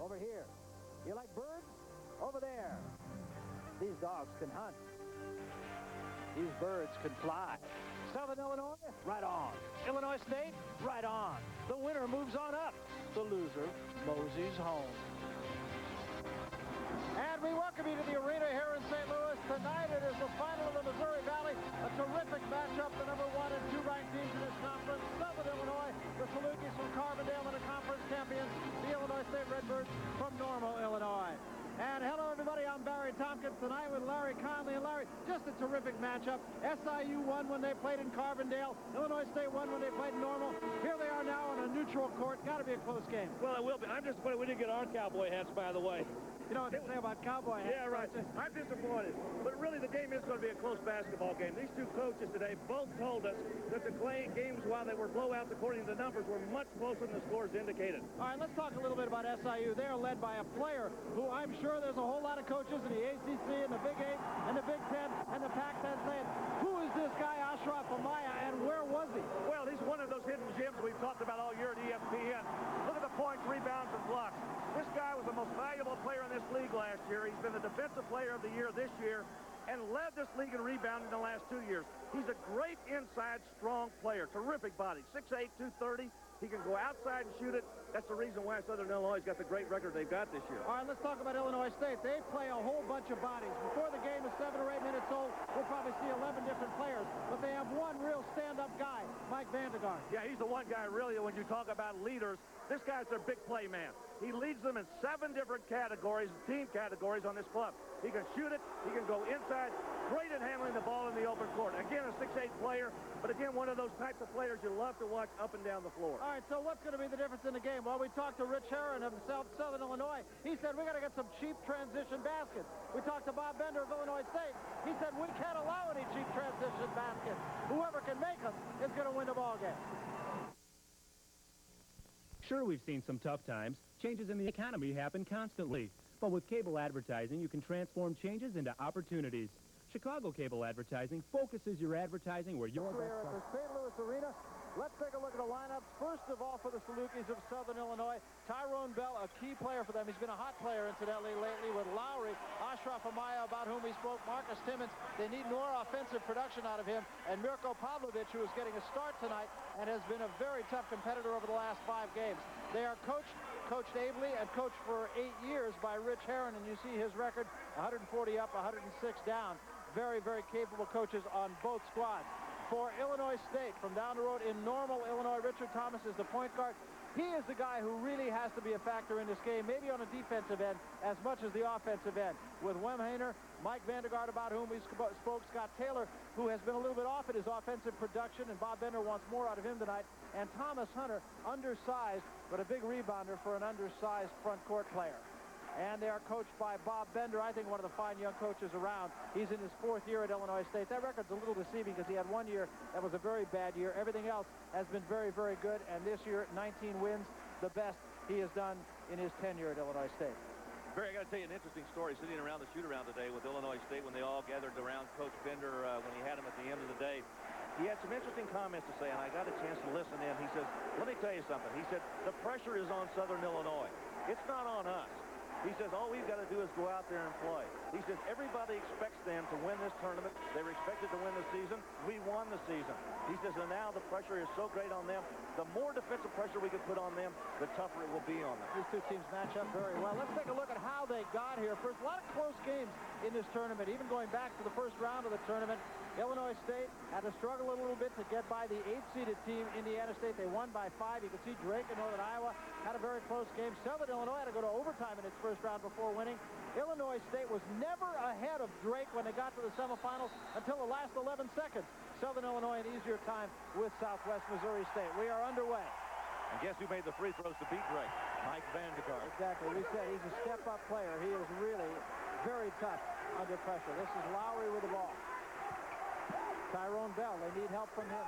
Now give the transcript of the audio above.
over here. You like birds? Over there. These dogs can hunt. These birds can fly. Southern Illinois, right on. Illinois State, right on. The winner moves on up. The loser moseys home. And we welcome you to the arena here in St. Louis. Tonight it is the final of the Missouri Valley. A terrific matchup. The number 1 and 2 ranked teams in this conference. Southern Illinois, the Salukis from Carbondale, and the conference champions, the Illinois State Redbirds from Normal, Illinois. And hello, everybody. I'm Barry Tompkins tonight with Larry Conley. And Larry, just a terrific matchup. SIU won when they played in Carbondale. Illinois State won when they played in Normal. Here they are now on a neutral court. Got to be a close game. Well, it will be. I'm disappointed we didn't get our cowboy hats, by the way. You know what they say about cowboy hats? Yeah, right. I'm disappointed. But really, the game is going to be a close basketball game. These two coaches today both told us that the games, while they were blowouts according to the numbers, were much closer than the scores indicated. All right, let's talk a little bit about SIU. They are led by a player who I'm sure there's a whole lot of coaches in the ACC and the Big 8 and the Big 10 and the Pac-10 saying, who is this guy, Ashraf Amaya, and where was he? Well, he's one of those hidden gems we've talked about all year at ESPN. Look at the points, rebounds, and blocks. This guy was the most valuable player in this league last year. He's been the defensive player of the year this year and led this league in rebounding the last 2 years. He's a great inside, strong player. Terrific body. 6'8", 230. He can go outside and shoot it. That's the reason why Southern Illinois has got the great record they've got this year. All right, let's talk about Illinois State. They play a whole bunch of bodies. Before the game is 7 or 8 minutes old, we'll probably see 11 different players. But they have one real stand-up guy, Mike Vandegaard. Yeah, he's the one guy, really, when you talk about leaders. This guy's their big play man. He leads them in 7 different categories, team categories on this club. He can shoot it. He can go inside. Great at handling the ball in the open court. Again, a 6'8" player, but again, one of those types of players you love to watch up and down the floor. All right, so what's going to be the difference in the game? Well, we talked to Rich Herrin of Southern Illinois. He said, we got to get some cheap transition baskets. We talked to Bob Bender of Illinois State. He said, we can't allow any cheap transition baskets. Whoever can make them is going to win the ball game. Sure, we've seen some tough times. Changes in the economy happen constantly. But with cable advertising, you can transform changes into opportunities. Chicago Cable Advertising focuses your advertising where your Here at the St. Louis Arena, let's take a look at the lineups. First of all, for the Salukis of Southern Illinois, Tyrone Bell, a key player for them. He's been a hot player, incidentally, lately with Lowry, Ashraf Amaya, about whom we spoke, Marcus Timmons. They need more offensive production out of him. And Mirko Pavlovic, who is getting a start tonight and has been a very tough competitor over the last 5 games. They are coached ably and coached for 8 years by Rich Herrin, and you see his record, 140 up, 106 down. Very, very capable coaches on both squads. For Illinois State, from down the road in Normal, Illinois, Richard Thomas is the point guard. He is the guy who really has to be a factor in this game, maybe on a defensive end as much as the offensive end. With Wem Hainer, Mike Vandegaard, about whom we spoke, Scott Taylor, who has been a little bit off at his offensive production, and Bob Bender wants more out of him tonight. And Thomas Hunter, undersized, but a big rebounder for an undersized front court player. And they are coached by Bob Bender, I think one of the fine young coaches around. He's in his 4th year at Illinois State. That record's a little deceiving because he had 1 year that was a very bad year. Everything else has been very, very good. And this year, 19 wins, the best he has done in his tenure at Illinois State. Barry, I got to tell you an interesting story sitting around the shoot-around today with Illinois State when they all gathered around Coach Bender when he had him at the end of the day. He had some interesting comments to say, and I got a chance to listen in. He says, let me tell you something. He said, the pressure is on Southern Illinois. It's not on us. He says, all we've got to do is go out there and play. He says, everybody expects them to win this tournament. They were expected to win the season. We won the season. He says, and now the pressure is so great on them. The more defensive pressure we can put on them, the tougher it will be on them. These two teams match up very well. Let's take a look at how they got here. First, a lot of close games in this tournament, even going back to the first round of the tournament. Illinois State had to struggle a little bit to get by the 8th-seeded team, Indiana State. They won by 5. You can see Drake in Northern Iowa had a very close game. Southern Illinois had to go to overtime in its first round before winning. Illinois State was never ahead of Drake when they got to the semifinals until the last 11 seconds. Southern Illinois an easier time with Southwest Missouri State. We are underway. And guess who made the free throws to beat Drake? Mike Vandegaard. Exactly. We said he's a step-up player. He is really very tough under pressure. This is Lowry with the ball. Tyrone Bell, they need help from him.